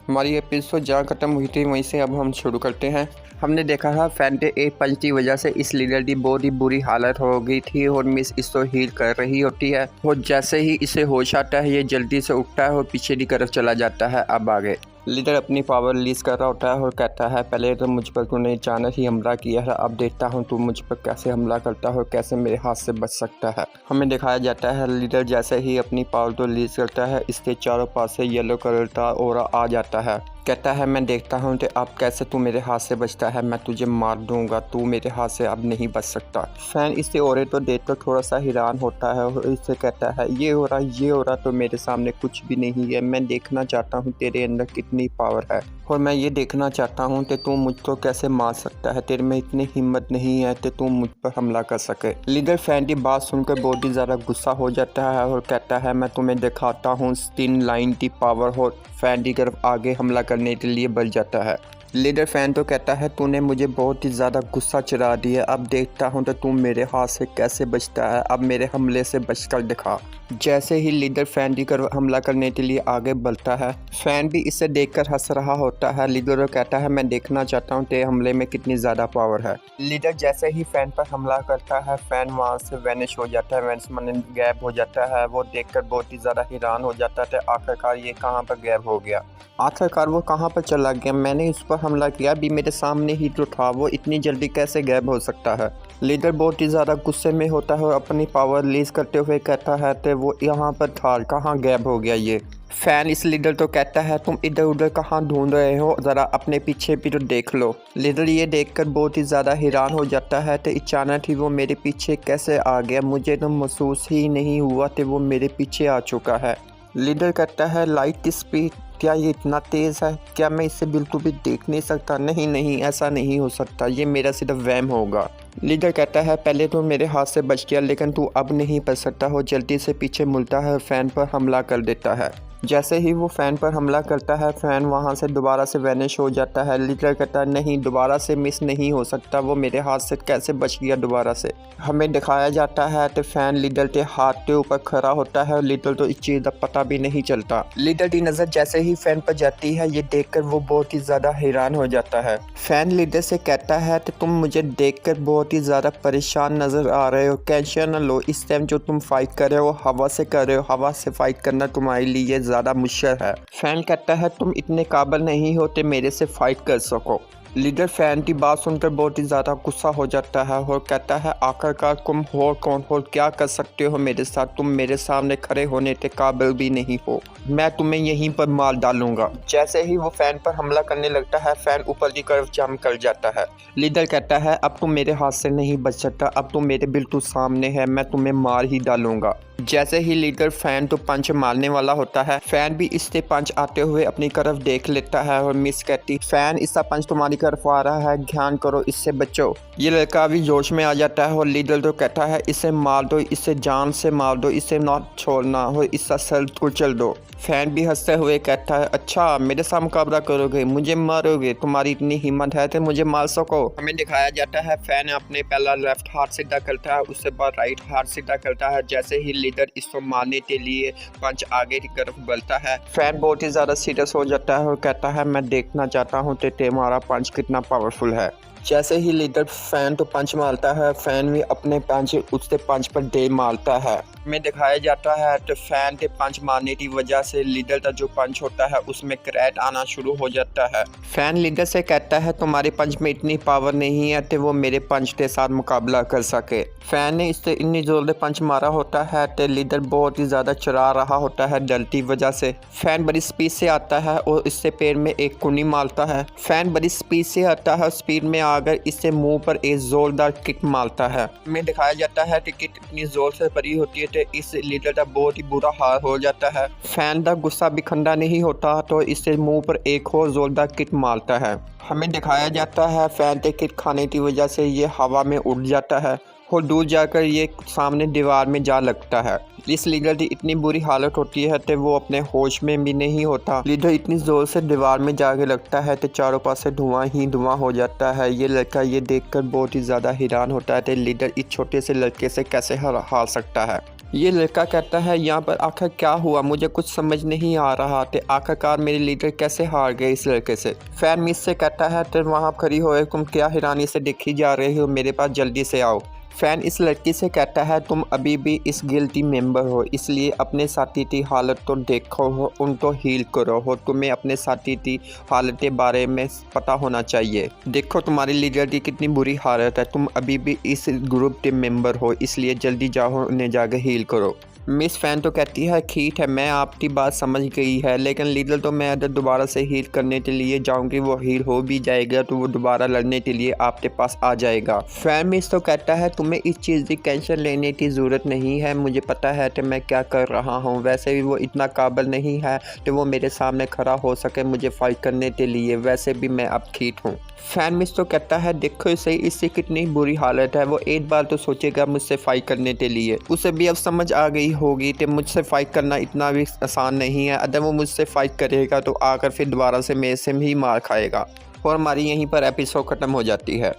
हमारी एपिसोड जहाँ ख़त्म हुई थी वहीं से अब हम शुरू करते हैं। हमने देखा था फैन के एक पंच की वजह से इस लीडर की बहुत ही बुरी हालत हो गई थी और मिस इसको हील कर रही होती है और जैसे ही इसे होश आता है ये जल्दी से उठता है और पीछे की तरफ चला जाता है। अब आगे लीडर अपनी पावर रिलीज कर रहा होता है और कहता है पहले तो मुझ पर तूने अचानक ही हमला किया है, अब देखता हूँ तू मुझ पर कैसे हमला करता है और कैसे मेरे हाथ से बच सकता है। हमें दिखाया जाता है लीडर जैसे ही अपनी पावर को रिलीज करता है इसके चारों पास से येलो कलर का ऑरा आ जाता है। कहता है मैं देखता हूँ कि अब कैसे तू मेरे हाथ से बचता है, मैं तुझे मार दूंगा, तू मेरे हाथ से अब नहीं बच सकता। फैन इससे औरे तो देखकर थोड़ा सा हैरान होता है और इससे कहता है ये हो रहा तो मेरे सामने कुछ भी नहीं है। मैं देखना चाहता हूँ तेरे अंदर कितनी पावर है और मैं ये देखना चाहता हूँ कि तू मुझको कैसे मार सकता है। तेरे में इतनी हिम्मत नहीं है कि तू मुझ पर हमला कर सके। लीडर फैन की बात सुनकर बहुत ही ज़्यादा गुस्सा हो जाता है और कहता है मैं तुम्हें दिखाता हूँ 3 लाइन की पावर और फैन की तरफ आगे हमला करने के लिए बढ़ जाता है। लीडर फैन तो कहता है तूने मुझे बहुत ही ज़्यादा गुस्सा चढ़ा दिया, अब देखता हूँ तो तू मेरे हाथ से कैसे बचता है, अब मेरे हमले से बचकर दिखा। जैसे ही लीडर फैन की तरफ हमला करने के लिए आगे बढ़ता है फैन भी इसे देखकर हंस रहा होता है। लीडर कहता है मैं देखना चाहता हूँ तेरे हमले में कितनी ज़्यादा पावर है। लीडर जैसे ही फैन पर हमला करता है फैन वहाँ से वैनिश हो जाता है, वैनिश माने गैब हो जाता है। वो देखकर बहुत ही ज़्यादा हैरान हो जाता है आखिरकार ये कहाँ पर गैब हो गया, आखिरकार वो कहाँ पर चला गया, मैंने इस पर हमला किया अभी मेरे सामने ही तो था, वो इतनी जल्दी कैसे गैब हो सकता है। लीडर बहुत ही ज़्यादा गुस्से में होता है और अपनी पावर रिलीज करते हुए कहता है तो वो यहाँ पर था, कहाँ गैब हो गया ये। फैन इस लीडर तो कहता है तुम इधर उधर कहाँ ढूंढ रहे हो, ज़रा अपने पीछे भी तो देख लो। लीडर ये देखकर बहुत ही ज़्यादा हैरान हो जाता है तो अचानक ही वो मेरे पीछे कैसे आ गया, मुझे तो महसूस ही नहीं हुआ कि वो मेरे पीछे आ चुका है। लीडर कहता है लाइट की स्पीड क्या ये इतना तेज़ है, क्या मैं इसे बिल्कुल भी देख नहीं सकता, नहीं ऐसा नहीं हो सकता, ये मेरा सिर्फ वहम होगा। लीडर कहता है पहले तो मेरे हाथ से बच गया लेकिन तू अब नहीं बच सकता हो। जल्दी से पीछे मुड़ता है, फैन पर हमला कर देता है। जैसे ही वो फैन पर हमला करता है फैन वहां से दोबारा से वैनिश हो जाता है। लीडर कहता है नहीं दोबारा से मिस नहीं हो सकता, वो मेरे हाथ से कैसे बच गया दोबारा से। हमें दिखाया जाता है तो फैन लीडर के हाथ के ऊपर खड़ा होता है और लीडर तो इस चीज़ का पता भी नहीं चलता। लीडर की नज़र जैसे ही फैन पर जाती है ये देखकर वो बहुत ही ज़्यादा हैरान हो जाता है। फैन लीडर से कहता है कि तुम मुझे देखकर बहुत ही ज़्यादा परेशान नज़र आ रहे हो, टेंशन न लो, इस टाइम जो तुम फाइट कर रहे हो हवा से कर रहे हो, हवा से फाइट करना तुम्हारे लिए ज़्यादा मुश्किल है। फैन कहता है तुम इतने काबिल नहीं होते मेरे से फाइट कर सको। लीडर फैन की बात सुनकर बहुत ही ज़्यादा गुस्सा हो जाता है और कहता है आखिरकार तुम हो कौन हो, क्या कर सकते हो मेरे साथ, तुम मेरे सामने खड़े होने के काबिल भी नहीं हो, मैं तुम्हें यहीं पर मार डालूंगा। जैसे ही वो फैन पर हमला करने लगता है फैन ऊपर की तरफ जंप कर जाता है। लीडर कहता है अब तुम मेरे हाथ से नहीं बच सकता, अब तुम मेरे बिल्कुल सामने है, मैं तुम्हें मार ही डालूंगा। जैसे ही लीडर फैन तो पंच मारने वाला होता है फैन भी इससे पंच आते हुए अपनी तरफ देख लेता है और मिस कहती फैन इसका पंच तुम्हारी तरफ आ रहा है, ध्यान करो, इससे बचो। ये लड़का अभी जोश में आ जाता है और लीडर तो कहता है इसे मार दो, इसे जान से मार दो, इसे ना छोड़ना और इसका सर कुचल दो। फैन भी हंसते हुए कहता है अच्छा मेरे साथ मुकाबला करोगे, मुझे मारोगे, तुम्हारी इतनी हिम्मत है तो मुझे मार सको। हमें दिखाया जाता है फैन अपने पहला लेफ्ट हाथ सीधा करता है, उसके बाद राइट हाथ सीधा करता है। जैसे ही लीडर इसको मारने के लिए पंच आगे की तरफ बढ़ता है फैन बहुत ही ज़्यादा सीरियस हो जाता है और कहता है मैं देखना चाहता हूँ कि तुम्हारा पंच कितना पावरफुल है। जैसे ही लीडर फैन तो पंच मारता है फैन भी अपने पंच उसके पंच पर दे मारता है। में दिखाया जाता है तो फैन के पंच मारने की वजह से लीडर का जो पंच होता है उसमें क्रैक आना शुरू हो जाता है। फैन लीडर से कहता है तुम्हारे पंच में इतनी पावर नहीं है तो वो मेरे पंच के साथ मुकाबला कर सके। फैन ने इससे इतनी जोर से पंच मारा होता है तो लीडर बहुत ही ज़्यादा चढ़ा रहा होता है डर की वजह से। फैन बड़ी स्पीड से आता है और इससे पैर में एक कुनी मारता है। फैन बड़ी स्पीड से आता है, स्पीड में आकर इससे मुंह पर एक जोरदार किक मारता है। में दिखाया जाता है कि किक इतनी जोर से पड़ी होती है तो इस लीडर का बहुत ही बुरा हाल हो जाता है। फैन का गुस्सा भी ठंडा नहीं होता तो इससे मुंह पर एक और जोरदार किक मारता है। हमें दिखाया जाता है फैन के किक खाने की वजह से ये हवा में उड़ जाता है और दूर जाकर ये सामने दीवार में जा लगता है। इस लीडर की इतनी बुरी हालत होती है तो वो अपने होश में भी नहीं होता। लीडर इतनी जोर से दीवार में जाके लगता है तो चारों पास से धुआं ही धुआं हो जाता है। ये लड़का ये देखकर बहुत ही ज़्यादा हैरान होता है कि लीडर इस छोटे से लड़के से कैसे हार सकता है। ये लड़का कहता है यहाँ पर आखिर क्या हुआ, मुझे कुछ समझ नहीं आ रहा थे, आखिरकार मेरे लीडर कैसे हार गए इस लड़के से। फैन मिस से कहता है तुम वहाँ खड़ी हो, तुम क्या हैरानी से देखी जा रही हो, मेरे पास जल्दी से आओ। फैन इस लड़की से कहता है तुम अभी भी इस गिल्टी मेंबर हो, इसलिए अपने साथी की हालत तो देखो हो, उनको हील करो हो, तुम्हें अपने साथी की हालत के बारे में पता होना चाहिए। देखो तुम्हारी लीडर की कितनी बुरी हालत है, तुम अभी भी इस ग्रुप के मेंबर हो, इसलिए जल्दी जाओ उन्हें जाकर हील करो। मिस फैन तो कहती है ठीक है, मैं आपकी बात समझ गई है, लेकिन लीडर तो मैं अगर दोबारा से हील करने के लिए जाऊंगी, वो हील हो भी जाएगा तो वो दोबारा लड़ने के लिए आपके पास आ जाएगा। फैन मिस तो कहता है तुम्हें इस चीज़ की टेंशन लेने की ज़रूरत नहीं है, मुझे पता है कि मैं क्या कर रहा हूँ, वैसे भी वो इतना काबिल नहीं है कि वो मेरे सामने खड़ा हो सके मुझे फाइट करने के लिए, वैसे भी मैं अब ठीक हूँ। फैन मिस तो कहता है देखो इसे, इससे कितनी बुरी हालत है, वो एक बार तो सोचेगा मुझसे फाइट करने के लिए, उसे भी अब समझ आ गई होगी कि मुझसे फाइट करना इतना भी आसान नहीं है, अगर वो मुझसे फाइट करेगा तो आकर फिर दोबारा से मेरे से ही मार खाएगा। और हमारी यहीं पर एपिसोड ख़त्म हो जाती है।